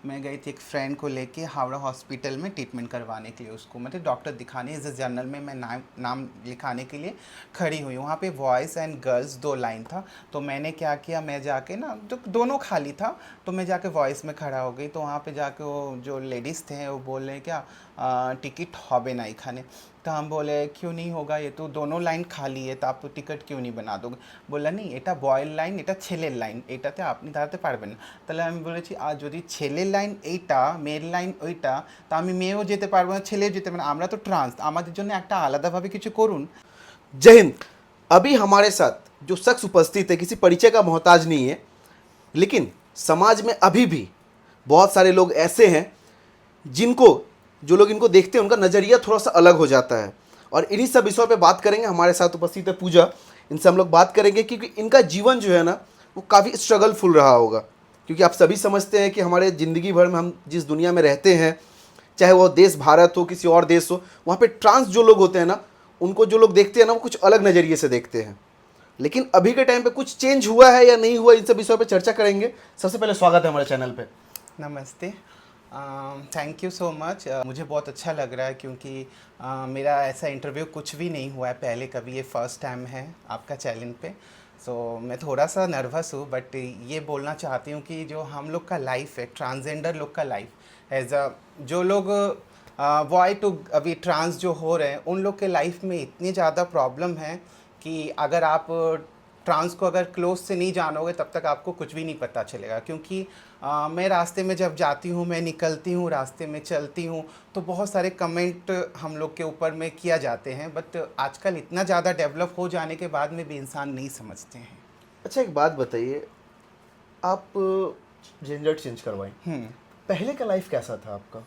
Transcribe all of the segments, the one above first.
मैं गई थी एक फ्रेंड को लेके हावड़ा हॉस्पिटल में ट्रीटमेंट करवाने के लिए, उसको मतलब डॉक्टर दिखाने इस जर्नल में मैं नाम लिखाने के लिए खड़ी हुई। वहाँ पे बॉयज़ एंड गर्ल्स दो लाइन था। तो मैंने क्या किया, मैं जाके ना जो दोनों खाली था तो मैं जाके वॉइस में खड़ा हो गई। तो वहाँ पे जाके वो जो लेडीज़ थे वो बोल रहे क्या टिकट হবে না এখানে। तो हम बोले क्यों नहीं होगा, ये तो दोनों लाइन खाली है, तो आप टिकट क्यों नहीं बना दोगे। बोला नहीं এটা বয়ের লাইন, এটা ছেলের লাইন, এটাতে আপনি দাঁড়াতে পারবেন না। তাহলে আমি বলেছি আর যদি ছেলের লাইন এইটা মেয়ের লাইন ওইটা, তা আমি মেয়েও যেতে পারবো না ছেলেও যেতে পারবে না, আমরা তো ট্রান্স, আমাদের জন্য একটা আলাদাভাবে কিছু করুন। जय हिंद। अभी हमारे साथ जो शख्स उपस्थित है किसी परिचय का मोहताज नहीं है, लेकिन समाज में अभी भी बहुत सारे लोग ऐसे हैं जिनको जो लोग इनको देखते हैं उनका नज़रिया थोड़ा सा अलग हो जाता है। और इन्हीं सब विषयों पे बात करेंगे। हमारे साथ उपस्थित है पूजा, इनसे हम लोग बात करेंगे क्योंकि इनका जीवन जो है ना वो काफ़ी स्ट्रगलफुल रहा होगा। क्योंकि आप सभी समझते हैं कि हमारे ज़िंदगी भर में हम जिस दुनिया में रहते हैं, चाहे वो देश भारत हो किसी और देश हो, वहाँ पे ट्रांस जो लोग होते हैं ना उनको जो लोग देखते हैं ना वो कुछ अलग नज़रिए से देखते हैं। लेकिन अभी के टाइम पे कुछ चेंज हुआ है या नहीं हुआ, इन सब विषयों पे चर्चा करेंगे। सबसे पहले स्वागत है हमारे चैनल पे। नमस्ते। Thank you so much. मुझे बहुत अच्छा लग रहा है क्योंकि मेरा ऐसा इंटरव्यू कुछ भी नहीं हुआ है पहले कभी, ये फ़र्स्ट टाइम है आपका चैनल पे। सो मैं थोड़ा सा नर्वस हूँ, बट ये बोलना चाहती हूँ कि जो हम लोग का लाइफ है, ट्रांसजेंडर लोग का लाइफ एज अ, जो लोग बॉय टू अभी ट्रांस जो हो रहे हैं उन लोग के लाइफ में इतनी ज़्यादा प्रॉब्लम है कि अगर आप ट्रांस को अगर क्लोज से नहीं जानोगे तब तक आपको कुछ भी नहीं पता चलेगा। क्योंकि मैं रास्ते में जब जाती हूँ, मैं निकलती हूँ, रास्ते में चलती हूँ, तो बहुत सारे कमेंट हम लोग के ऊपर में किया जाते हैं। बट आजकल इतना ज़्यादा डेवलप हो जाने के बाद में भी इंसान नहीं समझते हैं। अच्छा एक बात बताइए, आप जेंडर चेंज करवाएं, पहले का लाइफ कैसा था आपका?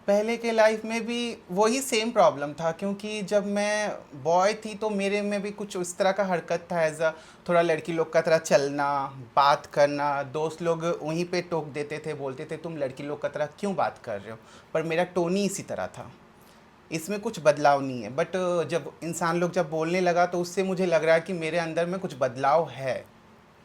पहले के लाइफ में भी वही सेम प्रॉब्लम था, क्योंकि जब मैं बॉय थी तो मेरे में भी कुछ उस तरह का हरकत था, एज अ थोड़ा लड़की लोग का तरह चलना, बात करना। दोस्त लोग वहीं पे टोक देते थे, बोलते थे तुम लड़की लोग का तरह क्यों बात कर रहे हो, पर मेरा टोन ही इसी तरह था, इसमें कुछ बदलाव नहीं है। बट जब इंसान लोग जब बोलने लगा तो उससे मुझे लग रहा है कि मेरे अंदर में कुछ बदलाव है।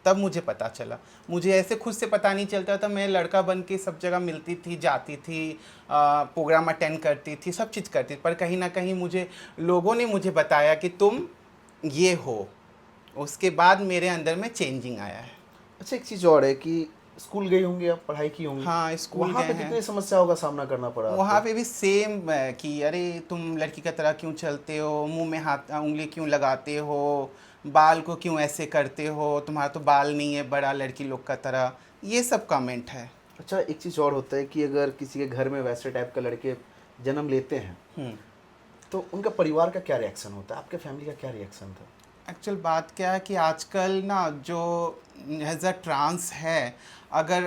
तब मुझे पता चला, मुझे ऐसे खुद से पता नहीं चलता था। मैं लड़का बन के सब जगह मिलती थी, जाती थी, प्रोग्राम अटेंड करती थी, सब चीज़ करती थी, पर कहीं ना कहीं मुझे लोगों ने मुझे बताया कि तुम ये हो। उसके बाद मेरे अंदर में चेंजिंग आया है। अच्छा एक चीज़ और है कि स्कूल गई होंगी आप, पढ़ाई की होंगी, हाँ, स्कूल वहाँ गए पे हैं। कितनी समस्याओं का सामना करना पड़ा वहाँ आपको? पे भी सेम कि अरे तुम लड़की का तरह क्यों चलते हो, मुंह में हाथ उंगली क्यों लगाते हो, बाल को क्यों ऐसे करते हो, तुम्हारा तो बाल नहीं है बड़ा लड़की लोग का तरह, ये सब कमेंट है। अच्छा एक चीज़ और होता है कि अगर किसी के घर में वैसे टाइप का लड़के जन्म लेते हैं तो उनका परिवार का क्या रिएक्शन होता है, आपके फैमिली का क्या रिएक्शन था? एक्चुअल बात क्या है कि आजकल ना जो एज अ ट्रांस है, अगर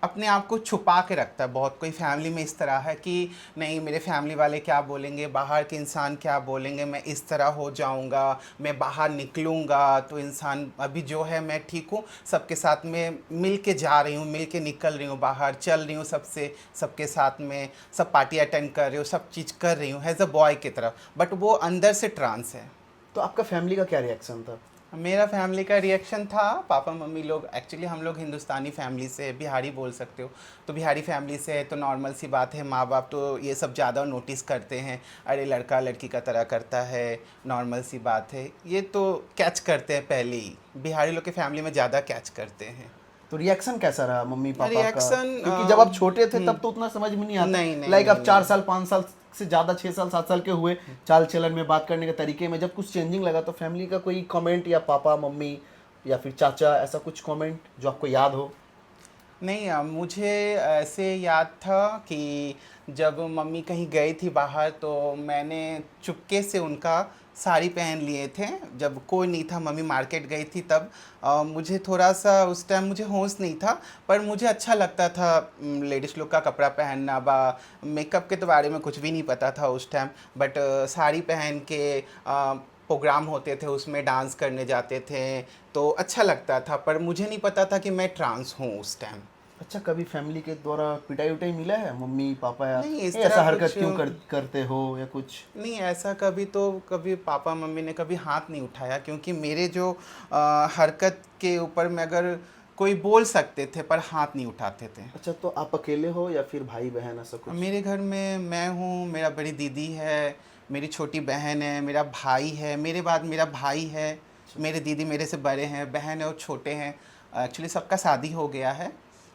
अपने आप को छुपा के रखता है बहुत कोई फैमिली में, इस तरह है कि नहीं मेरे फैमिली वाले क्या बोलेंगे, बाहर के इंसान क्या बोलेंगे, मैं इस तरह हो जाऊंगा, मैं बाहर निकलूंगा तो इंसान, अभी जो है मैं ठीक हूँ, सबके साथ में मिल के जा रही हूँ, मिल के निकल रही हूँ, बाहर चल रही हूँ सबसे, सबके साथ में सब पार्टी अटेंड कर रही हूँ, सब चीज़ कर रही हूँ एज अ बॉय की तरफ, बट वो अंदर से ट्रांस है। तो आपका फैमिली का क्या रिएक्शन था? मेरा फैमिली का रिएक्शन था, पापा मम्मी लोग, एक्चुअली हम लोग हिंदुस्तानी फैमिली से, बिहारी बोल सकते हो, तो बिहारी फैमिली से है तो नॉर्मल सी बात है, माँ बाप तो ये सब ज़्यादा नोटिस करते हैं, अरे लड़का लड़की का तरह करता है, नॉर्मल सी बात है, ये तो कैच करते हैं पहले ही, बिहारी लोग के फैमिली में ज़्यादा कैच करते हैं। तो रिएक्शन कैसा रहा मम्मी पापा का? रिएक्शन क्योंकि जब आप छोटे थे तब तो उतना समझ में नहीं आता। नहीं नहीं लाइक नहीं आप नहीं। 4 साल 5 साल से ज़्यादा 6 साल 7 साल के हुए, चाल चलन में, बात करने के तरीके में जब कुछ चेंजिंग लगा तो फैमिली का कोई कमेंट या पापा मम्मी या फिर चाचा, ऐसा कुछ कमेंट जो आपको याद हो? नहीं, मुझे ऐसे याद था कि जब मम्मी कहीं गई थी बाहर तो मैंने चुपके से उनका साड़ी पहन लिए थे, जब कोई नहीं था, मम्मी मार्केट गई थी तब। मुझे थोड़ा सा उस टाइम मुझे होश नहीं था, पर मुझे अच्छा लगता था लेडीज़ लोग का कपड़ा पहनना, बा मेकअप के तो बारे में कुछ भी नहीं पता था उस टाइम, बट साड़ी पहन के प्रोग्राम होते थे उसमें डांस करने जाते थे तो अच्छा लगता था, पर मुझे नहीं पता था कि मैं ट्रांस हूँ उस टाइम। अच्छा कभी फैमिली के द्वारा पिटाई उटाई मिला है मम्मी पापा, या नहीं इस "ए, तरह ऐसा हरकत कुछ क्यों करते हो" या कुछ? नहीं, ऐसा कभी तो कभी पापा मम्मी ने कभी हाथ नहीं उठाया, क्योंकि मेरे जो हरकत के ऊपर में अगर कोई बोल सकते थे पर हाथ नहीं उठाते थे। अच्छा, तो आप अकेले हो या फिर भाई बहन ऐसा कुछ? मेरे घर में मैं हूँ, मेरा बड़ी दीदी है, मेरी छोटी बहन है, मेरा भाई है, मेरे बाद मेरा भाई है, मेरे दीदी मेरे से बड़े हैं, बहन है और छोटे हैं। एक्चुअली सबका शादी हो गया है।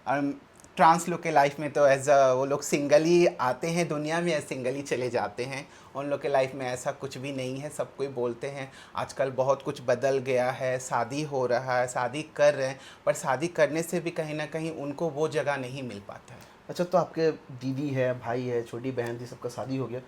और ट्रांस लोग के लाइफ में तो एज वो लोग सिंगल ही आते हैं दुनिया में, सिंगल ही चले जाते हैं। उन लोग के लाइफ में ऐसा कुछ भी नहीं है। सब कोई बोलते हैं आजकल बहुत कुछ बदल गया है, शादी हो रहा है, शादी कर रहे हैं, पर शादी करने से भी कहीं ना कहीं उनको वो जगह नहीं मिल पाता है। अच्छा, तो आपके दीदी है, भाई है, छोटी बहन थी, सबका शादी हो गया,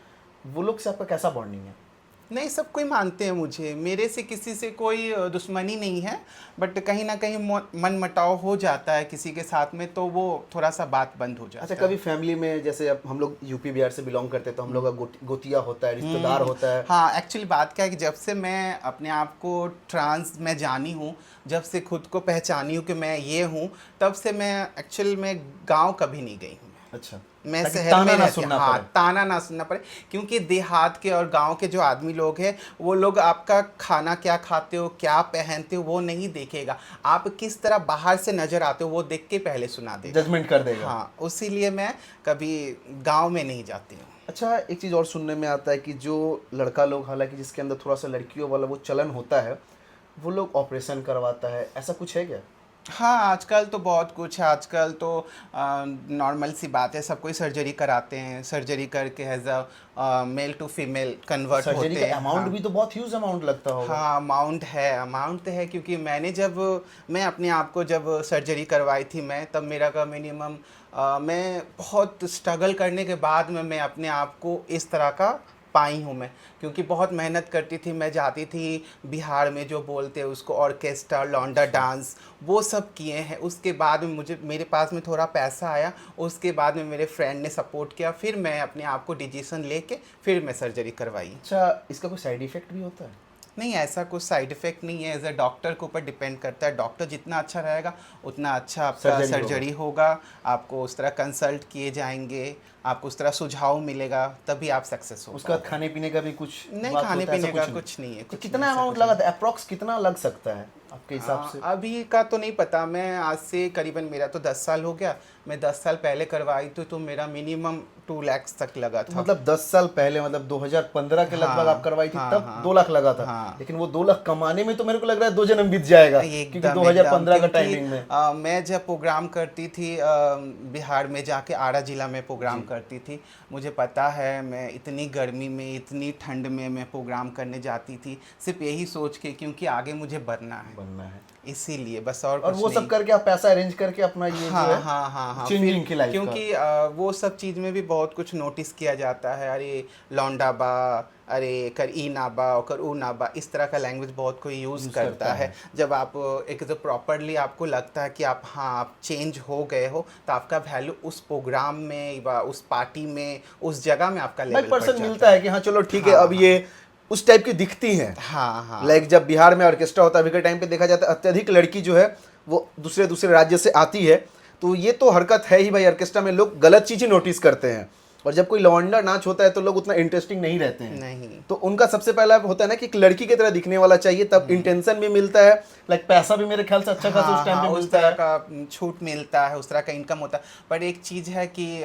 वो लोग से आपका कैसा बॉन्डिंग है? नहीं, सब कोई मानते हैं मुझे, मेरे से किसी से कोई दुश्मनी नहीं है। बट कहीं ना कहीं मन मटाव हो जाता है किसी के साथ में, तो वो थोड़ा सा बात बंद हो जाता अच्छा, है। कभी फैमिली में, जैसे अब हम लोग यूपी बिहार से बिलोंग करते हैं, तो हम लोग का गोतिया होता है, रिश्तेदार होता है। हाँ, एक्चुअली बात क्या है कि जब से मैं अपने आप को ट्रांस में जानी हूँ, जब से खुद को पहचानी हूँ कि मैं ये हूँ, तब से मैं एक्चुअली में गांव कभी नहीं गई हूँ। अच्छा, मैं ताकि शहर ताना में ना रहती सुनना हाँ, पड़े। ताना ना सुनना पड़े। क्योंकि देहात के और गांव के जो आदमी लोग हैं, वो लोग आपका खाना क्या खाते हो, क्या पहनते हो, वो नहीं देखेगा। आप किस तरह बाहर से नजर आते हो वो देख के पहले सुना देगा, जजमेंट कर देगा। हाँ, उसीलिए मैं कभी गांव में नहीं जाती हूँ। अच्छा, एक चीज़ और सुनने में आता है कि जो लड़का लोग, हालांकि जिसके अंदर थोड़ा सा लड़कियों वाला वो चलन होता है, वो लोग ऑपरेशन करवाता है, ऐसा कुछ है क्या? हाँ, आजकल तो बहुत कुछ है। आजकल तो नॉर्मल सी बात है, सब कोई सर्जरी कराते हैं। सर्जरी करके as a male to female convert surgery होते का हैं। अमाउंट हाँ, भी तो बहुत ह्यूज अमाउंट लगता होगा। हाँ, अमाउंट है क्योंकि मैं अपने आप को जब सर्जरी करवाई थी, मैं तब मेरा का मिनिमम मैं बहुत स्ट्रगल करने के बाद में मैं अपने आप को इस तरह का पाई हूँ मैं। क्योंकि बहुत मेहनत करती थी, मैं जाती थी बिहार में, जो बोलते हैं उसको ऑर्केस्ट्रा, लौंडा डांस, वो सब किए हैं। उसके बाद में मेरे पास में थोड़ा पैसा आया, उसके बाद में मेरे फ्रेंड ने सपोर्ट किया, फिर मैं अपने आप को डिसीजन लेके फिर मैं सर्जरी करवाई। अच्छा, इसका कोई साइड इफेक्ट भी होता है? नहीं, ऐसा कुछ साइड इफ़ेक्ट नहीं है। एज अ डॉक्टर के ऊपर डिपेंड करता है। डॉक्टर जितना अच्छा रहेगा उतना अच्छा आपका सर्जरी होगा। आपको उस तरह कंसल्ट किए जाएंगे, आपको उस तरह सुझाव मिलेगा, तभी आप सक्सेस हो उसका पाओगे। खाने पीने का भी कुछ नहीं, बात खाने होता है? पीने ऐसा का कुछ कुछ नहीं है। तो कुछ कितना नहीं, ऐसा अमाउंट कुछ लगा था, अप्रोक्स कितना लग सकता है आपके हिसाब से? अभी का तो नहीं पता। मैं आज से करीबन, मेरा तो 10 साल हो गया, मैं 10 साल पहले करवाई थी, तो मेरा मिनिमम 2 लाख तक लगा तो था। मतलब 10 साल पहले, मतलब 2015 के लगभग आप करवाई थी, हाँ, तब हाँ, 2 लाख लगा था। हाँ। लेकिन वो 2 लाख कमाने में तो मेरे को लग रहा है 2 जन्म बीत जाएगा, क्योंकि 2015 का टाइमिंग में। मैं जब प्रोग्राम करती थी बिहार में जाके, आरा जिला में प्रोग्राम करती थी, मुझे पता है मैं इतनी गर्मी में, इतनी ठंड में मैं प्रोग्राम करने जाती थी, सिर्फ यही सोच के क्योंकि आगे मुझे बनना है, इसीलिए बस। और और कुछ वो नहीं। सब करके आप पैसा अरेंज करके अपना ये जो हाँ, है हाँ, हाँ, हाँ, चेंजिंग की लाइफ का। क्योंकि वो सब चीज़ में भी बहुत कुछ नोटिस किया जाता है। अरे लौंडा बा, अरे कर ई ना बा, कर ऊ ना बा, इस तरह का लैंग्वेज बहुत कोई यूज़ करता है। जब आप एक जो प्रॉपरली आपको लगता है कि आप चेंज हो गए हो, तो आपका वैल्यू उस प्रोग्राम में व उस पार्टी में, उस जगह में आपका लेवल बढ़ पर्सन जाता मिलता है कि हाँ चलो ठीक है, अब ये उस टाइप की दिखती हैं। हाँ, हाँ, लाइक जब बिहार में ऑर्केस्ट्रा होता है, अभी के टाइम पे देखा जाता है अत्यधिक लड़की जो है वो दूसरे राज्य से आती है, तो ये तो हरकत है ही भाई। ऑर्केस्ट्रा में लोग गलत चीज़ें नोटिस करते हैं, और जब कोई लौंडा नाच होता है तो लोग उतना इंटरेस्टिंग नहीं रहते हैं। नहीं, तो उनका सबसे पहला होता है ना कि एक लड़की की तरह दिखने वाला चाहिए, तब इंटेंशन भी मिलता है, लाइक पैसा भी मेरे ख्याल से अच्छा खासा उस टाइम पे उस मिलता तरह है। का छूट मिलता है, उस तरह का इनकम होता है। पर एक चीज़ है कि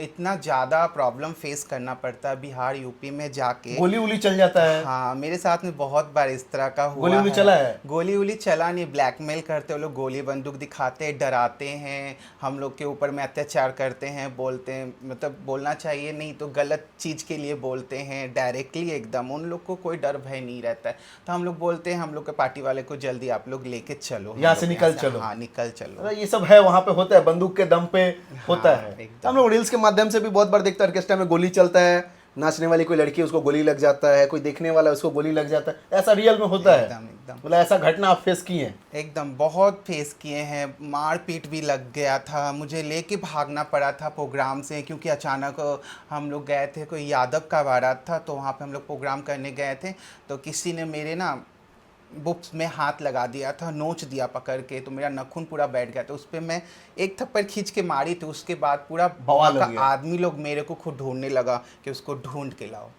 इतना ज़्यादा प्रॉब्लम फेस करना पड़ता है बिहार यूपी में जाके। गोली उली चल जाता है। हाँ, मेरे साथ में बहुत बार इस तरह का हुआ गोली उली है। चला है? गोली उली चला नहीं, ब्लैकमेल करते, वो लोग गोली बंदूक दिखाते हैं, डराते हैं, हम लोग के ऊपर में अत्याचार करते हैं, बोलते हैं, मतलब बोलना चाहिए नहीं तो गलत चीज़ के लिए बोलते हैं डायरेक्टली एकदम। उन लोग को कोई डर भय नहीं रहता है, तो हम लोग बोलते हैं हम लोग के पार्टी वाले को, जल्दी आप लोग लेके चलो, यहाँ से निकल चलो। हाँ, निकल चलो। ये सब है, वहाँ पे होता है, बंदूक के दम पे होता है। एकदम। हम लोग रील्स के माध्यम से भी बहुत बार देखते हैं, ऑर्केस्ट्रा में गोली चलता है, नाचने वाली कोई लड़की है उसको गोली लग जाता है, कोई देखने वाला है उसको गोली लग जाता है, ऐसा रियल में होता है? एकदम, एकदम, मतलब ऐसा घटना आप फेस किए हैं? एकदम बहुत फेस किए हैं। मार पीट भी लग गया था, मुझे लेके भागना पड़ा था प्रोग्राम से, क्योंकि अचानक हम लोग गए थे, कोई यादव का बारात था, तो वहाँ पे हम लोग प्रोग्राम करने गए थे, तो किसी ने मेरे ना बुक्स में हाथ लगा दिया था, नोच दिया पकड़ के, तो मेरा नाखून पूरा बैठ गया था। उस पर मैं एक थप्पड़ खींच के मारी थी, उसके बाद पूरा बवाल हो का गया। आदमी लोग मेरे को खुद ढूंढने लगा कि उसको ढूंढ के लाओ।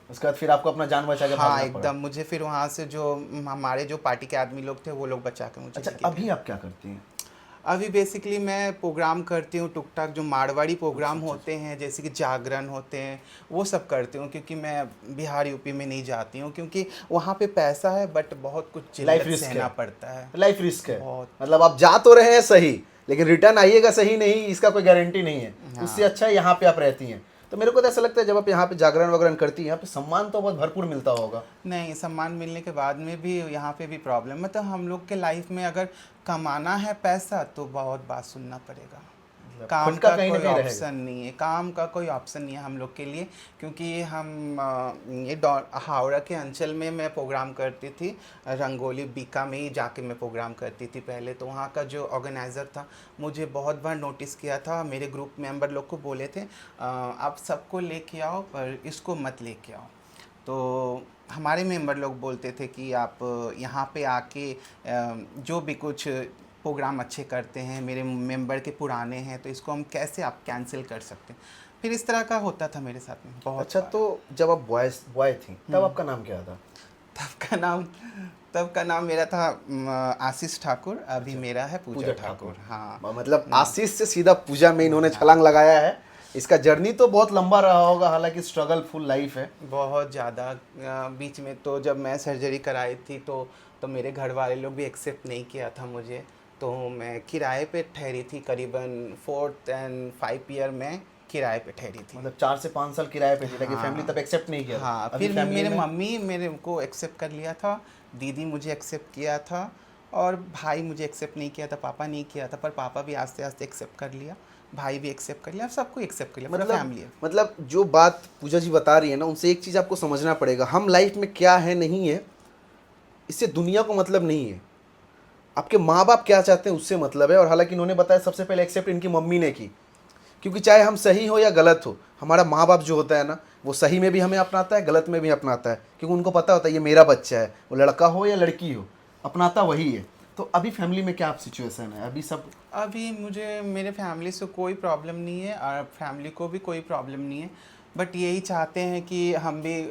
उसके बाद फिर आपको अपना जान बचा के हाँ, भागना पड़ा? एकदम। मुझे फिर वहाँ से जो हमारे जो पार्टी के आदमी लोग थे वो लोग बचा के मुझे अच्छा, लेके गए। अभी आप क्या करती हैं? अभी बेसिकली मैं प्रोग्राम करती हूँ टुक टाक, जो मारवाड़ी प्रोग्राम होते हैं जैसे कि जागरण होते हैं वो सब करती हूँ, क्योंकि मैं बिहार यूपी में नहीं जाती हूँ क्योंकि वहाँ पे पैसा है बट बहुत कुछ लाइफ जिल्लत रिस्क सहना है, पड़ता है। लाइफ रिस्क है। बहुत। मतलब आप जा तो रहे हैं सही, लेकिन रिटर्न आइएगा सही नहीं, इसका कोई गारंटी नहीं है। उससे हाँ। अच्छा है यहाँ पे आप रहती हैं। तो मेरे को तो ऐसा लगता है जब आप यहाँ पे जागरण वगैरह करती हैं, यहाँ पे सम्मान तो बहुत भरपूर मिलता होगा। नहीं, सम्मान मिलने के बाद में भी यहाँ पे भी प्रॉब्लम, मतलब हम लोग के लाइफ में अगर कमाना है पैसा तो बहुत बात सुनना पड़ेगा। मतलब काम खुटका का कहीं ना कोई कहीं रहेगा। ऑप्शन नहीं है, काम का कोई ऑप्शन नहीं है हम लोग के लिए, क्योंकि हम ये हावड़ा के अंचल में मैं प्रोग्राम करती थी, रंगोली बीका में ही जाके मैं प्रोग्राम करती थी पहले। तो वहाँ का जो ऑर्गेनाइज़र था मुझे बहुत बार नोटिस किया था, मेरे ग्रुप मेंबर लोग को बोले थे आप सबको लेके आओ पर इसको मत लेके आओ। तो हमारे मेंबर लोग बोलते थे कि आप यहाँ पे आके जो भी कुछ प्रोग्राम अच्छे करते हैं, मेरे मेंबर के पुराने हैं, तो इसको हम कैसे आप कैंसिल कर सकते हैं। फिर इस तरह का होता था मेरे साथ में बहुत अच्छा, बार। तो जब आप बॉय थी तब आपका नाम क्या था? तब का नाम तब का नाम मेरा था आशीष ठाकुर, अभी अच्छा, मेरा है पूजा पूजा ठाकुर। हाँ। मतलब आशीष से सीधा पूजा में इन्होंने छलांग लगाया है। इसका जर्नी तो बहुत लंबा रहा होगा, हालांकि स्ट्रगल फुल लाइफ है। बहुत ज़्यादा बीच में तो जब मैं सर्जरी कराई थी तो मेरे घर वाले लोग भी एक्सेप्ट नहीं किया था मुझे। तो मैं किराए पे ठहरी थी, करीबन 4th and 5 ईयर में किराए पे ठहरी थी। मतलब 4 से 5 साल किराए पे थी, ताकि फैमिली हाँ। तब एक्सेप्ट नहीं किया था। हाँ, अभी फिर फैमिली मेरे में मम्मी मेरे को एक्सेप्ट कर लिया था, दीदी मुझे एक्सेप्ट किया था, और भाई मुझे एक्सेप्ट नहीं किया था, पापा नहीं किया था, पर पापा भी आस्ते आस्ते एक्सेप्ट कर लिया, भाई भी एक्सेप्ट कर लिया, सबको एक्सेप्ट कर लिया, पूरा फैमिली है। मतलब जो बात पूजा जी बता रही है ना, उनसे एक चीज़ आपको समझना पड़ेगा, हम लाइफ में क्या है नहीं है इससे दुनिया को मतलब नहीं है। आपके माँ बाप क्या चाहते हैं उससे मतलब है। और हालांकि इन्होंने बताया सबसे पहले एक्सेप्ट इनकी मम्मी ने की, क्योंकि चाहे हम सही हो या गलत हो, हमारा माँ बाप जो होता है ना, वो सही में भी हमें अपनाता है, गलत में भी अपनाता है, क्योंकि उनको पता होता है ये मेरा बच्चा है, वो लड़का हो या लड़की हो, अपनाता वही है। तो अभी फैमिली में क्या सिचुएशन है अभी सब? अभी मुझे मेरे फैमिली से कोई प्रॉब्लम नहीं है और फैमिली को भी कोई प्रॉब्लम नहीं है, बट यही चाहते हैं कि हम भी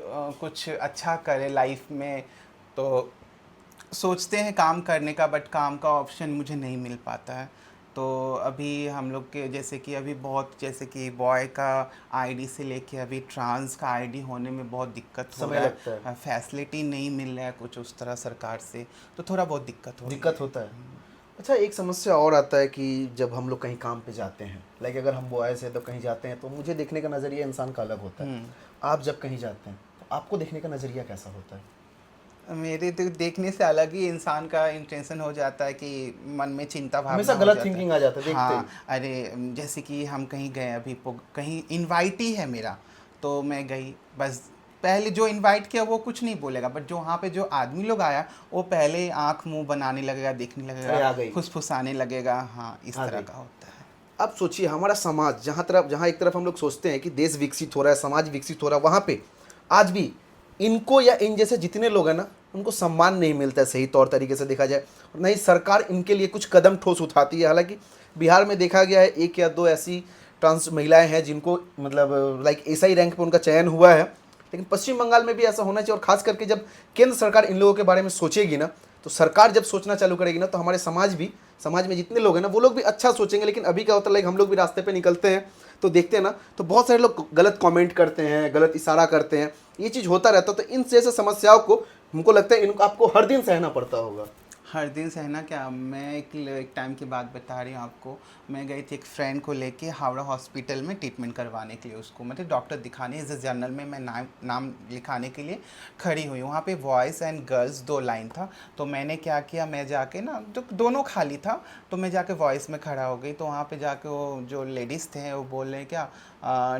कुछ अच्छा करें लाइफ में। तो सोचते हैं काम करने का, बट काम का ऑप्शन मुझे नहीं मिल पाता है। तो अभी हम लोग के जैसे कि अभी बहुत, जैसे कि बॉय का आईडी से लेके अभी ट्रांस का आईडी होने में बहुत दिक्कत हो समय रहा लगता है, फैसिलिटी नहीं मिल रहा है कुछ उस तरह सरकार से, तो थोड़ा बहुत दिक्कत हो रही दिक्कत होता है। अच्छा, एक समस्या और आता है कि जब हम लोग कहीं काम पे जाते हैं, लाइक अगर हम बॉयज़ हैं तो कहीं जाते हैं, तो मुझे देखने का नज़रिया इंसान का अलग होता है। आप जब कहीं जाते हैं तो आपको देखने का नज़रिया कैसा होता है? मेरे तो देखने से अलग ही इंसान का इंटेंशन हो जाता है कि मन में चिंता भावना हमेशा हो गलत जाता है। थिंकिंग आ जाता है देखते ही। हाँ, अरे जैसे कि हम कहीं गए, अभी कहीं इनवाइट ही है मेरा, तो मैं गई, बस पहले जो इनवाइट किया वो कुछ नहीं बोलेगा, बट जो वहाँ पे जो आदमी लोग आया वो पहले आँख मुंह बनाने लगेगा, देखने अरे आ लगेगा, गई, फुसफुसाने लगेगा। हाँ, इस आ तरह गई। का होता है। अब सोचिए हमारा समाज जहाँ एक तरफ हम लोग सोचते हैं कि देश विकसित हो रहा है, समाज विकसित हो रहा है, वहाँ पे आज भी इनको या इन जैसे जितने लोग हैं ना, उनको सम्मान नहीं मिलता है सही तौर तरीके से देखा जाए, और नहीं सरकार इनके लिए कुछ कदम ठोस उठाती है। हालांकि बिहार में देखा गया है 1 या 2 ऐसी ट्रांस महिलाएं हैं जिनको मतलब लाइक एसआई रैंक पर उनका चयन हुआ है, लेकिन पश्चिम बंगाल में भी ऐसा होना चाहिए। और खास करके जब केंद्र सरकार इन लोगों के बारे में सोचेगी ना, तो सरकार जब सोचना चालू करेगी ना, तो हमारे समाज में जितने लोग हैं ना, वो लोग भी अच्छा सोचेंगे। लेकिन अभी क्या होता है, लाइक हम लोग भी रास्ते पे निकलते हैं तो देखते हैं ना, तो बहुत सारे लोग गलत कमेंट करते हैं, गलत इशारा करते हैं, ये चीज़ होता रहता है। तो इन जैसे समस्याओं को हमको लगता है इनको आपको हर दिन सहना पड़ता होगा। हर दिन सहना क्या, मैं एक टाइम की बात बता रही हूँ आपको। मैं गई थी एक फ्रेंड को लेके हावड़ा हॉस्पिटल में ट्रीटमेंट करवाने के लिए, उसको मतलब डॉक्टर दिखाने, इस जर्नल में मैं नाम लिखाने के लिए खड़ी हुई। वहाँ पे बॉयज़ एंड गर्ल्स 2 लाइन था, तो मैंने क्या किया, मैं जाके ना, तो दोनों खाली था, तो मैं जाके वॉइस में खड़ा हो गई। तो वहाँ पे जाके वो जो लेडीज़ थे वो बोल रहे क्या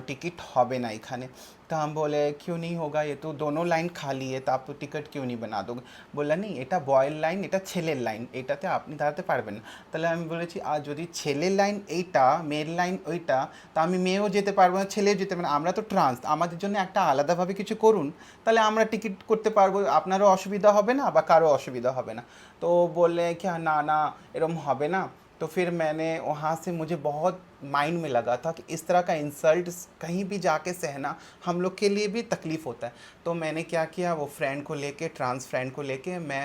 टिकट হবে না এখানে। तो हम बोले क्यों नहीं होगा, ये तो दोनों लाइन खाली है, तो आप टिकट क्यों नहीं बना दोगे। बोला नहीं, এটা বয়ের লাইন, এটা ছেলের লাইন, এটাতে আপনি দাঁড়াতে পারবেন না। তাহলে আমি বলেছি আর যদি ছেলের লাইন এইটা, মেয়ের লাইন ওইটা, তা আমি মেয়েও যেতে পারবো না, ছেলেও যেতে পারবে না, আমরা তো ট্রান্স, আমাদের জন্য একটা আলাদাভাবে কিছু করুন, তাহলে আমরা টিকিট করতে পারবো, আপনারও অসুবিধা হবে না বা কারো অসুবিধা হবে না। তো বললে क्या না না এরকম হবে না। तो फिर मैंने वहाँ से, मुझे बहुत माइंड में लगा था कि इस तरह का इंसल्ट कहीं भी जाके सहना हम लोग के लिए भी तकलीफ़ होता है। तो मैंने क्या किया, वो फ्रेंड को लेके, ट्रांस फ्रेंड को लेके मैं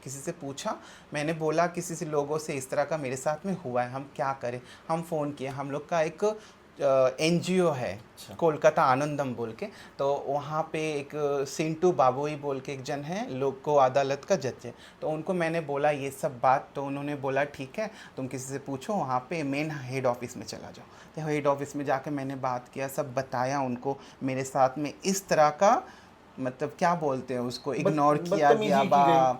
किसी से पूछा, मैंने बोला किसी से लोगों से इस तरह का मेरे साथ में हुआ है, हम क्या करें। हम फ़ोन किए, हम लोग का एक एनजीओ है कोलकाता आनंदम बोल के, तो वहाँ पे एक सिंटू बाबूई बोल के एक जन है, लोग को अदालत का जज है, तो उनको मैंने बोला ये सब बात, तो उन्होंने बोला ठीक है तुम किसी से पूछो, वहाँ पे मेन हेड ऑफिस में चला जाओ। तो हेड ऑफिस में जाके मैंने बात किया, सब बताया उनको, मेरे साथ में इस तरह का मतलब क्या बोलते हैं उसको, इग्नोर किया गया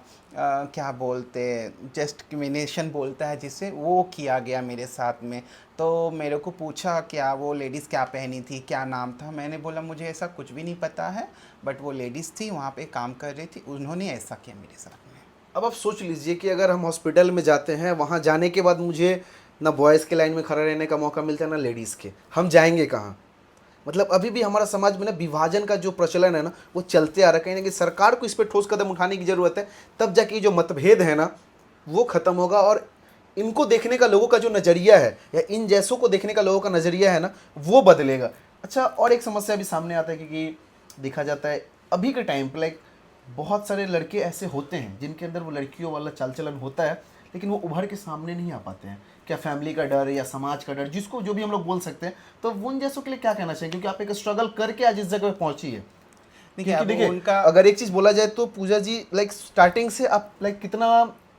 क्या बोलते हैं, डिस्क्रिमिनेशन बोलता है जिसे, वो किया गया मेरे साथ में। तो मेरे को पूछा क्या वो लेडीज़ क्या पहनी थी, क्या नाम था, मैंने बोला मुझे ऐसा कुछ भी नहीं पता है, बट वो लेडीज़ थी वहाँ पे काम कर रही थी, उन्होंने ऐसा किया मेरे साथ में। अब आप सोच लीजिए कि अगर हम हॉस्पिटल में जाते हैं, वहाँ जाने के बाद मुझे ना बॉयज़ के लाइन में खड़ा रहने का मौका मिलता है ना लेडीज़ के, हम जाएंगे कहाँ? मतलब अभी भी हमारा समाज में ना विभाजन का जो प्रचलन है ना वो चलते आ रहा है। कहीं ना कहीं सरकार को इस पर ठोस कदम उठाने की ज़रूरत है, तब जाके जो मतभेद है ना वो ख़त्म होगा, और इनको देखने का लोगों का जो नज़रिया है या इन जैसों को देखने का लोगों का नज़रिया है ना वो बदलेगा। अच्छा, और एक समस्या भी सामने आता है, क्योंकि देखा जाता है अभी के टाइम पर लाइक बहुत सारे लड़के ऐसे होते हैं जिनके अंदर वो लड़कियों वाला चाल चलन होता है, लेकिन वो उभर के सामने नहीं आ पाते हैं। क्या फैमिली का डर या समाज का डर, जिसको जो भी हम लोग बोल सकते हैं, तो वो उन जैसों के लिए क्या कहना चाहिए, क्योंकि आप एक स्ट्रगल करके आज इस जगह पे पहुंची है। देखिए उनका अगर एक चीज़ बोला जाए तो पूजा जी लाइक स्टार्टिंग से आप लाइक कितना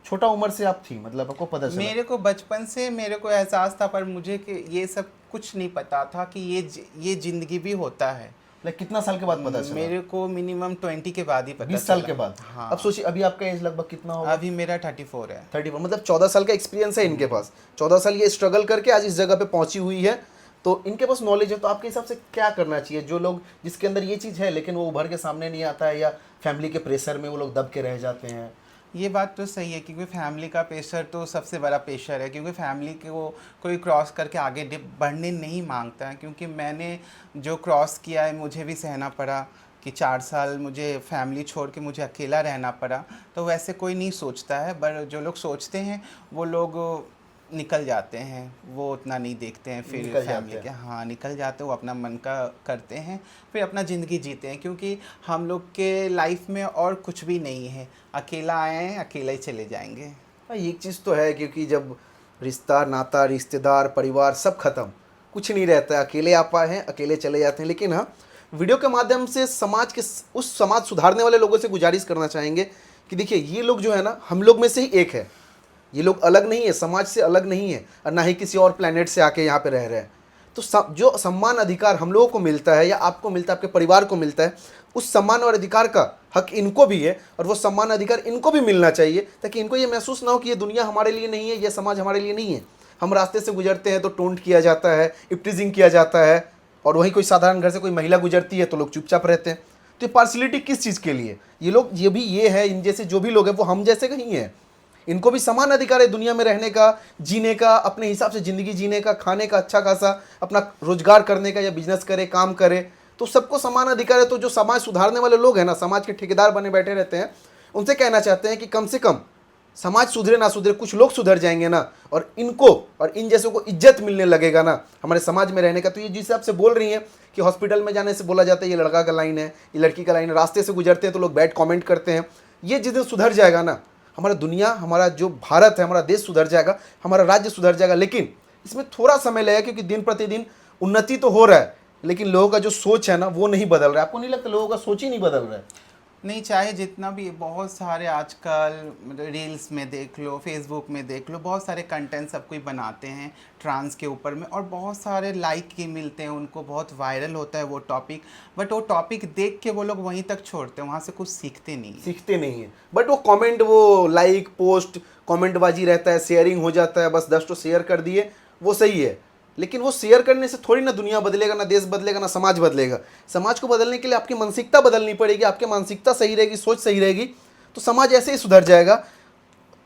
छोटा उम्र से आप थी, मतलब आपको पता चला? मेरे को बचपन से मेरे को एहसास था, पर मुझे कि ये सब कुछ नहीं पता था कि ये ज़िंदगी भी होता है। लाइक कितना साल के बाद पता चला? मेरे को मिनिमम 20 के बाद ही पता 20 साल चला। के बाद? हाँ। अब सोचिए अभी आपका एज लगभग कितना होगा? अभी मेरा 34 है। 34, मतलब 14 साल का एक्सपीरियंस है इनके पास। 14 साल ये स्ट्रगल करके आज इस जगह पे पहुंची हुई है, तो इनके पास नॉलेज है। तो आपके हिसाब से क्या करना चाहिए जो लोग, जिसके अंदर ये चीज़ है लेकिन वो उभर के सामने नहीं आता है, या फैमिली के प्रेशर में वो लोग दब के रह जाते हैं? ये बात तो सही है, क्योंकि फैमिली का प्रेशर तो सबसे बड़ा प्रेशर है, क्योंकि फैमिली को कोई क्रॉस करके आगे बढ़ने नहीं मांगता है। क्योंकि मैंने जो क्रॉस किया है मुझे भी सहना पड़ा कि 4 साल मुझे फैमिली छोड़ के मुझे अकेला रहना पड़ा। तो वैसे कोई नहीं सोचता है, पर जो लोग सोचते हैं वो लोग निकल जाते हैं, वो उतना नहीं देखते हैं फिर फैमिली के। हाँ, निकल जाते हैं, वो अपना मन का करते हैं, फिर अपना ज़िंदगी जीते हैं। क्योंकि हम लोग के लाइफ में और कुछ भी नहीं है, अकेला आए हैं अकेला ही चले जाएंगे। हाँ, एक चीज़ तो है, क्योंकि जब रिश्ता नाता रिश्तेदार परिवार सब खत्म, कुछ नहीं रहता है, अकेले आप आए हैं अकेले चले जाते हैं। लेकिन हाँ, वीडियो के माध्यम से समाज के उस समाज सुधारने वाले लोगों से गुजारिश करना चाहेंगे कि देखिए ये लोग जो है ना हम लोग में से ही एक है, ये लोग अलग नहीं है, समाज से अलग नहीं है, और ना ही किसी और प्लेनेट से आके यहाँ पे रह रहे हैं। तो जो सम्मान अधिकार हम लोगों को मिलता है या आपको मिलता है, आपके परिवार को मिलता है, उस सम्मान और अधिकार का हक इनको भी है, और वो सम्मान अधिकार इनको भी मिलना चाहिए, ताकि इनको ये महसूस ना हो कि ये दुनिया हमारे लिए नहीं है, ये समाज हमारे लिए नहीं है। हम रास्ते से गुजरते हैं तो टोंट किया जाता है, इप्टीजिंग किया जाता है, और वहीं कोई साधारण घर से कोई महिला गुजरती है तो लोग चुपचाप रहते हैं। तो ये पार्शलिटी किस चीज़ के लिए? ये लोग, ये भी ये है, इन जैसे जो भी लोग हैं वो हम जैसे कहीं हैं, इनको भी समान अधिकार है दुनिया में रहने का, जीने का, अपने हिसाब से ज़िंदगी जीने का, खाने का अच्छा खासा, अपना रोजगार करने का, या बिजनेस करे, काम करे, तो सबको समान अधिकार है। तो जो समाज सुधारने वाले लोग हैं ना, समाज के ठेकेदार बने बैठे रहते हैं, उनसे कहना चाहते हैं कि कम से कम समाज सुधरे ना सुधरे, कुछ लोग सुधर जाएंगे ना, और इनको और इन जैसों को इज्जत मिलने लगेगा ना हमारे समाज में रहने का। तो ये जिस हिसाब से बोल रही हैं कि हॉस्पिटल में जाने से बोला जाता है ये लड़का का लाइन है, ये लड़की का लाइन है, रास्ते से गुजरते हैं तो लोग बैड कमेंट करते हैं, ये जिस दिन सुधर जाएगा ना, हमारा दुनिया, हमारा जो भारत है, हमारा देश सुधर जाएगा, हमारा राज्य सुधर जाएगा। लेकिन इसमें थोड़ा समय लगेगा, क्योंकि दिन प्रतिदिन उन्नति तो हो रहा है, लेकिन लोगों का जो सोच है ना वो नहीं बदल रहा है। आपको नहीं लगता लोगों का सोच ही नहीं बदल रहा है? नहीं, चाहे जितना भी, बहुत सारे आजकल रील्स में देख लो, फेसबुक में देख लो, बहुत सारे कंटेंट सब कोई बनाते हैं ट्रांस के ऊपर में, और बहुत सारे लाइक के मिलते हैं उनको, बहुत वायरल होता है वो टॉपिक, बट वो टॉपिक देख के वो लोग वहीं तक छोड़ते हैं, वहाँ से कुछ सीखते नहीं है। बट वो कमेंट, वो लाइक पोस्ट कमेंटबाजी रहता है, शेयरिंग हो जाता है, बस 10 तो शेयर कर दिए, वो सही है। लेकिन वो शेयर करने से थोड़ी ना दुनिया बदलेगा, ना देश बदलेगा, ना समाज बदलेगा। समाज को बदलने के लिए आपकी मानसिकता बदलनी पड़ेगी, आपकी मानसिकता सही रहेगी, सोच सही रहेगी, तो समाज ऐसे ही सुधर जाएगा।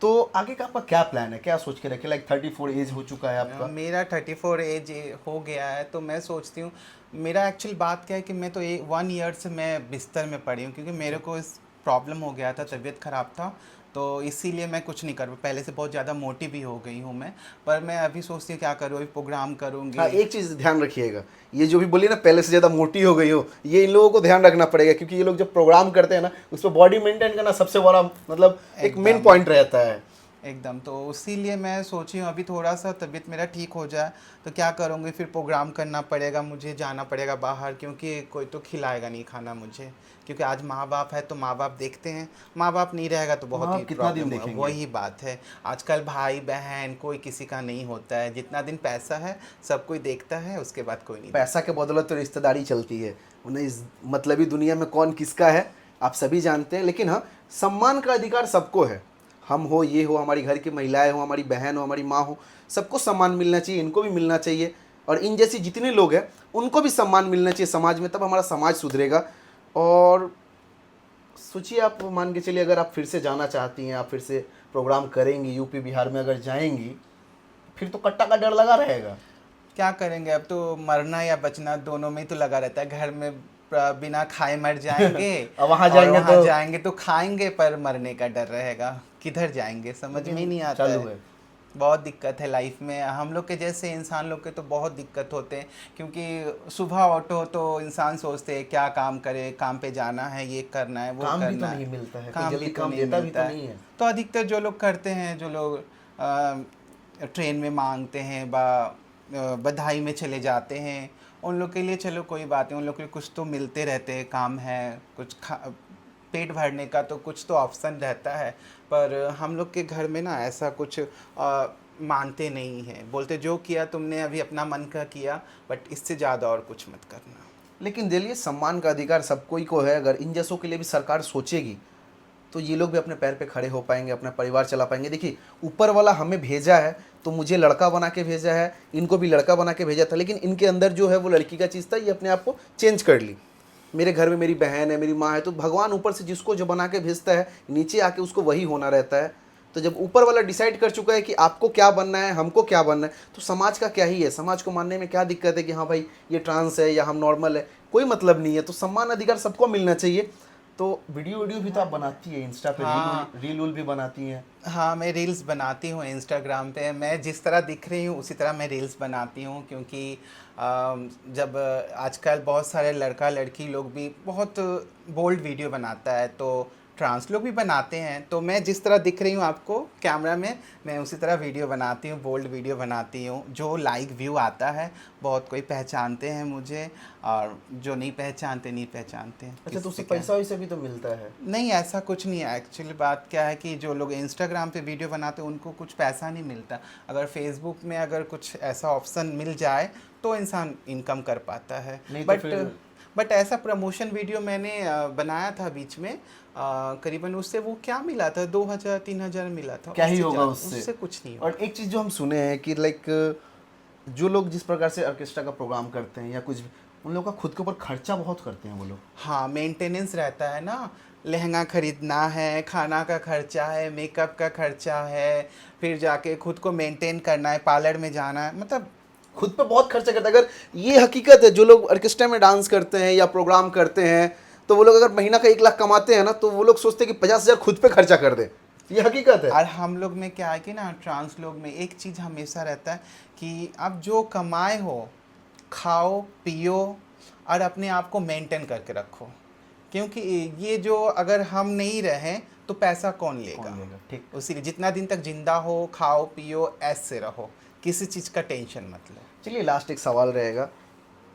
तो आगे का आपका क्या प्लान है, क्या सोच के रखे? लाइक 34 एज हो चुका है आपका। मेरा 34 एज हो गया है, तो मैं सोचती हूँ, मेरा एक्चुअल बात क्या है कि मैं तो 1 ईयर से मैं बिस्तर में पड़ी हूँ, क्योंकि मेरे को इस प्रॉब्लम हो गया था, तबीयत ख़राब था, तो इसीलिए मैं कुछ नहीं कर पहले से बहुत ज़्यादा मोटी भी हो गई हूँ मैं, पर मैं अभी सोचती हूँ क्या करूँ, अभी प्रोग्राम करूँगी। हाँ, एक चीज़ ध्यान रखिएगा, ये जो भी बोली ना पहले से ज़्यादा मोटी हो गई हो, ये इन लोगों को ध्यान रखना पड़ेगा, क्योंकि ये लोग जब प्रोग्राम करते हैं ना उस पर बॉडी मेंटेन करना सबसे बड़ा मतलब एक मेन एकदम पॉइंट रहता है। एकदम, तो इसीलिए मैं सोची हूँ अभी थोड़ा सा तबीयत मेरा ठीक हो जाए तो क्या करूँगी, फिर प्रोग्राम करना पड़ेगा, मुझे जाना पड़ेगा बाहर, क्योंकि कोई तो खिलाएगा नहीं खाना मुझे, क्योंकि आज माँ बाप है तो माँ बाप देखते हैं, माँ बाप नहीं रहेगा तो बहुत माँ ही बाप कितना दिन प्रॉब्लम है। देखेंगे? वही बात है, आजकल भाई बहन कोई किसी का नहीं होता है, जितना दिन पैसा है सब कोई देखता है, उसके बाद कोई नहीं पैसा के बदौलत तो रिश्तेदारी चलती है, उन्हें इस मतलबी दुनिया में कौन किसका है आप सभी जानते हैं। लेकिन हाँ, सम्मान का अधिकार सबको है, हम हो, ये हो, हमारी घर की महिलाएं हो, हमारी बहन हो, हमारी माँ हो, सबको सम्मान मिलना चाहिए, इनको भी मिलना चाहिए, और इन जैसी जितने लोग हैं उनको भी सम्मान मिलना चाहिए समाज में, तब हमारा समाज सुधरेगा। और सोचिए, आप मान के चलिए अगर आप फिर से जाना चाहती हैं, आप फिर से प्रोग्राम करेंगी, यूपी बिहार में अगर जाएंगी, फिर तो कट्टा का डर लगा रहेगा। क्या करेंगे, अब तो मरना या बचना दोनों में ही तो लगा रहता है, घर में बिना खाए मर जाएंगे अब वहाँ और जाएंगे वहाँ तो जाएंगे तो खाएंगे, पर मरने का डर रहेगा, किधर जाएंगे समझ में ही नहीं आता चालू है। है। बहुत दिक्कत है लाइफ में, हम लोग के जैसे इंसान लोग के तो बहुत दिक्कत होते हैं, क्योंकि सुबह उठो तो इंसान सोचते हैं क्या काम करे, काम पे जाना है, ये करना है, वो काम भी तो करना है, नहीं मिलता है, कोई काम भी जल्दी तो काम नहीं देता भी मिलता तो है। नहीं है। तो अधिकतर जो लोग करते हैं, जो लोग ट्रेन में मांगते हैं बधाई में चले जाते हैं, उन लोग के लिए चलो कोई बात नहीं, उन लोग के लिए कुछ तो मिलते रहते हैं, काम है, कुछ पेट भरने का तो कुछ तो ऑप्शन रहता है। पर हम लोग के घर में ना ऐसा कुछ मानते नहीं हैं, बोलते जो किया तुमने अभी अपना मन का किया, बट इससे ज़्यादा और कुछ मत करना। लेकिन दिल्ली सम्मान का अधिकार सबको ही को है, अगर इन जैसों के लिए भी सरकार सोचेगी तो ये लोग भी अपने पैर पे खड़े हो पाएंगे, अपना परिवार चला पाएंगे। देखिए, ऊपर वाला हमें भेजा है तो मुझे लड़का बना के भेजा है, इनको भी लड़का बना के भेजा था, लेकिन इनके अंदर जो है वो लड़की का चीज़ था, ये अपने आप को चेंज कर ली। मेरे घर में मेरी बहन है, मेरी माँ है, तो भगवान ऊपर से जिसको जो बना के भेजता है, नीचे आके उसको वही होना रहता है। तो जब ऊपर वाला डिसाइड कर चुका है कि आपको क्या बनना है, हमको क्या बनना है, तो समाज का क्या ही है, समाज को मानने में क्या दिक्कत है कि हाँ भाई ये ट्रांस है या हम नॉर्मल है, कोई मतलब नहीं है। तो सम्मान अधिकार सबको मिलना चाहिए। तो वीडियो भी तो आप बनाती है इंस्टा पे, हाँ रील भी बनाती हैं। हाँ, मैं रील्स बनाती हूँ इंस्टाग्राम पे, मैं जिस तरह दिख रही हूँ उसी तरह मैं रील्स बनाती हूँ, क्योंकि जब आजकल बहुत सारे लड़का लड़की लोग भी बहुत बोल्ड वीडियो बनाता है, तो ट्रांस लोग भी बनाते हैं, तो मैं जिस तरह दिख रही हूँ आपको कैमरा में, मैं उसी तरह वीडियो बनाती हूँ, बोल्ड वीडियो बनाती हूँ, जो लाइक व्यू आता है, बहुत कोई पहचानते हैं मुझे, और जो नहीं पहचानते नहीं पहचानते हैं। अच्छा, तो उससे किससे क्या पैसा वैसा भी तो मिलता है? नहीं, ऐसा कुछ नहीं है। एक्चुअली बात क्या है कि जो लोग इंस्टाग्राम पे वीडियो बनाते हैं उनको कुछ पैसा नहीं मिलता, अगर फेसबुक में अगर कुछ ऐसा ऑप्शन मिल जाए तो इंसान इनकम कर पाता है। नहीं तो बट फिर बट ऐसा प्रमोशन वीडियो मैंने बनाया था बीच में, करीबन उससे वो क्या मिला था, 2000-3000 मिला था, क्या ही उससे होगा उससे कुछ नहीं और होगा। एक चीज़ जो हम सुने हैं कि लाइक जो लोग जिस प्रकार से ऑर्केस्ट्रा का प्रोग्राम करते हैं या कुछ भी, उन लोगों का खुद के ऊपर खर्चा बहुत करते हैं वो लोग। हाँ, मेंटेनेंस रहता है ना, लहंगा खरीदना है, खाना का खर्चा है, मेकअप का खर्चा है, फिर जाके खुद को मेंटेन करना है, पार्लर में जाना है, मतलब खुद पे बहुत खर्चा करते हैं। अगर ये हकीकत है, जो लोग ऑर्केस्ट्रा में डांस करते हैं या प्रोग्राम करते हैं, तो वो लोग अगर महीना का 1 लाख कमाते हैं ना, तो वो लोग सोचते हैं कि 50,000 खुद पे खर्चा कर दे। ये हकीकत है। और हम लोग में क्या है कि ना, ट्रांस लोग में एक चीज़ हमेशा रहता है कि अब जो कमाए हो, खाओ पियो और अपने आप को मेंटेन करके रखो, क्योंकि ये जो अगर हम नहीं रहें तो पैसा कौन लेगा। ठीक। उसीलिए जितना दिन तक जिंदा हो, खाओ पियो, ऐसे रहो, किसी चीज़ का टेंशन मत लो। चलिए, लास्ट एक सवाल रहेगा,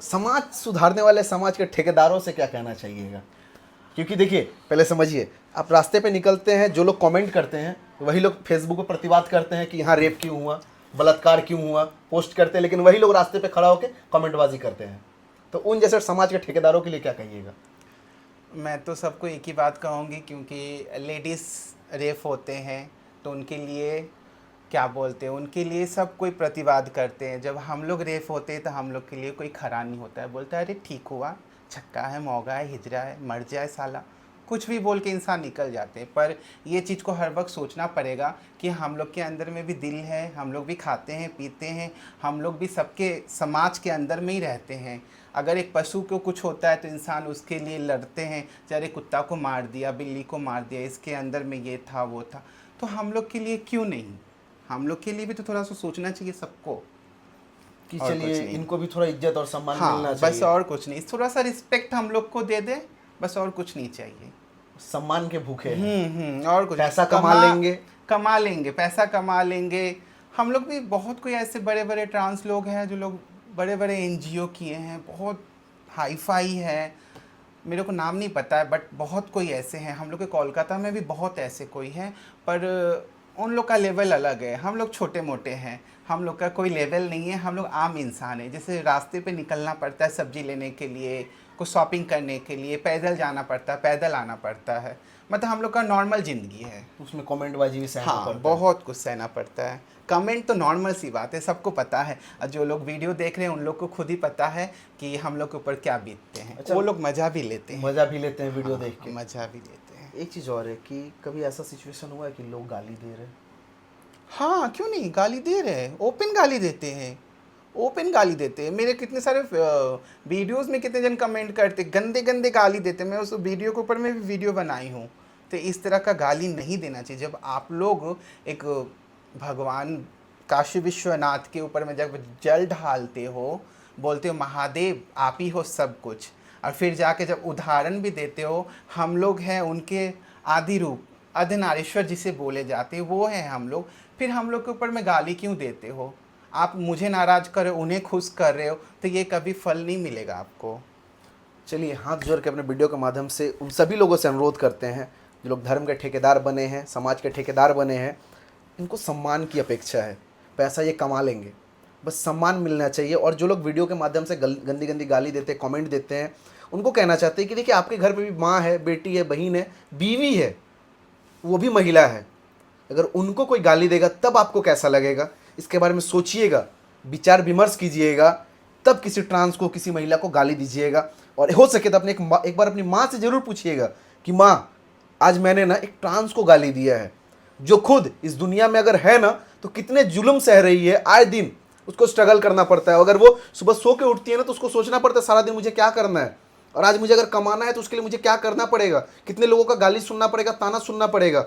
समाज सुधारने वाले समाज के ठेकेदारों से क्या कहना चाहिएगा? क्योंकि देखिए, पहले समझिए, आप रास्ते पे निकलते हैं, जो लोग कमेंट करते हैं वही लोग फेसबुक पे प्रतिवाद करते हैं कि यहाँ रेप क्यों हुआ, बलात्कार क्यों हुआ, पोस्ट करते हैं, लेकिन वही लोग रास्ते पे खड़ा होकर कमेंटबाजी करते हैं। तो उन जैसे समाज के ठेकेदारों के लिए क्या कहिएगा? मैं तो सबको एक ही बात कहूँगी, क्योंकि लेडीज़ रेप होते हैं तो उनके लिए क्या बोलते हैं, उनके लिए सब कोई प्रतिवाद करते हैं, जब हम लोग रेप होते हैं तो हम लोग के लिए कोई खरा नहीं होता है, बोलता है अरे ठीक हुआ, छक्का है, मौगा है, हिजरा है, मर जाए साला, कुछ भी बोल के इंसान निकल जाते हैं। पर ये चीज़ को हर वक्त सोचना पड़ेगा कि हम लोग के अंदर में भी दिल है, हम लोग भी खाते हैं पीते हैं, हम लोग भी सबके समाज के अंदर में ही रहते हैं। अगर एक पशु को कुछ होता है तो इंसान उसके लिए लड़ते हैं, चाहे कुत्ता को मार दिया, बिल्ली को मार दिया, इसके अंदर में ये था वो था, तो हम लोग के लिए क्यों नहीं, हम लोग के लिए भी तो थोड़ा सा सोचना चाहिए सबको कि और चलिए कुछ नहीं। इनको भी थोड़ा इज्जत और सम्मान मिलना हाँ, चाहिए। बस और कुछ नहीं, थोड़ा सा रिस्पेक्ट हम लोग को दे दे, बस और कुछ नहीं चाहिए। सम्मान के भूखे हैं। और कुछ पैसा कमा लेंगे, कमा लेंगे, पैसा कमा लेंगे। हम लोग भी बहुत कोई ऐसे बड़े बड़े ट्रांस लोग हैं जो लोग बड़े बड़े एनजीओ किए हैं, बहुत हाई फाई है, मेरे को नाम नहीं पता है, बट बहुत कोई ऐसे हैं। हम लोग के कोलकाता में भी बहुत ऐसे कोई हैं, पर उन लोग का लेवल अलग है, हम लोग छोटे मोटे हैं, हम लोग का कोई लेवल नहीं है, हम लोग आम इंसान हैं। जैसे रास्ते पे निकलना पड़ता है सब्जी लेने के लिए, कुछ शॉपिंग करने के लिए, पैदल जाना पड़ता है, पैदल आना पड़ता है, मतलब हम लोग का नॉर्मल ज़िंदगी है। उसमें कमेंटबाजी भी सहना हाँ, पड़ता है। बहुत कुछ सहना पड़ता है। कमेंट तो नॉर्मल सी बात है, सबको पता है, और जो लोग वीडियो देख रहे हैं उन लोग को खुद ही पता है कि हम लोग के ऊपर क्या बीतते हैं। अच्छा, वो लोग मज़ा भी लेते हैं। मज़ा भी लेते हैं वीडियो हाँ, देख के। मज़ा भी लेते हैं। एक चीज़ और है कि कभी ऐसा सिचुएशन हुआ है कि लोग गाली दे रहे हैं? हाँ, क्यों नहीं, गाली दे रहे हैं, ओपन गाली देते हैं, ओपन गाली देते हैं। मेरे कितने सारे वीडियोस में कितने जन कमेंट करते, गंदे गंदे गाली देते हैं। मैं उस वीडियो के ऊपर मैं भी वीडियो बनाई हूँ। तो इस तरह का गाली नहीं देना चाहिए। जब आप लोग एक भगवान काशी विश्वनाथ के ऊपर में जब जल ढालते हो, बोलते हो महादेव आप ही हो सब कुछ, और फिर जाके जब उदाहरण भी देते हो, हम लोग हैं उनके आदि रूप, अर्धनारीश्वर जिसे बोले जाते हैं, वो हैं हम लोग, फिर हम लोग के ऊपर में गाली क्यों देते हो? आप मुझे नाराज़ कर रहे हो, उन्हें खुश कर रहे हो, तो ये कभी फल नहीं मिलेगा आपको। चलिए हाथ जोड़ के अपने वीडियो के माध्यम से उन सभी लोगों से अनुरोध करते हैं जो लोग धर्म के ठेकेदार बने हैं, समाज के ठेकेदार बने हैं, इनको सम्मान की अपेक्षा है। पैसा ये कमा लेंगे, बस सम्मान मिलना चाहिए। और जो लोग वीडियो के माध्यम से गंदी गंदी गाली देते हैं, कमेंट देते हैं, उनको कहना चाहते हैं कि देखिए आपके घर में भी माँ है, बेटी है, बहन है, बीवी है, वो भी महिला है। अगर उनको कोई गाली देगा तब आपको कैसा लगेगा, इसके बारे में सोचिएगा, विचार विमर्श कीजिएगा, तब किसी ट्रांस को, किसी महिला को गाली दीजिएगा। और हो सके तो अपने एक बार अपनी माँ से ज़रूर पूछिएगा कि माँ आज मैंने ना एक ट्रांस को गाली दिया है, जो खुद इस दुनिया में अगर है ना तो कितने जुल्म सह रही है, आए दिन उसको स्ट्रगल करना पड़ता है। अगर वो सुबह सो के उठती है ना तो उसको सोचना पड़ता है सारा दिन मुझे क्या करना है, और आज मुझे अगर कमाना है तो उसके लिए मुझे क्या करना पड़ेगा, कितने लोगों का गाली सुनना पड़ेगा, ताना सुनना पड़ेगा।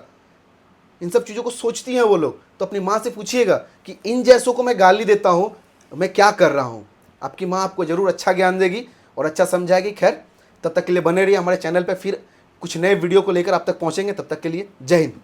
इन सब चीज़ों को सोचती हैं वो लोग। तो अपनी माँ से पूछिएगा कि इन जैसों को मैं गाली देता हूँ, मैं क्या कर रहा हूँ। आपकी माँ आपको ज़रूर अच्छा ज्ञान देगी और अच्छा समझाएगी। खैर, तब तक के लिए बने रहिए हमारे चैनल पर, फिर कुछ नए वीडियो को लेकर आप तक पहुँचेंगे। तब तक के लिए जय हिंद।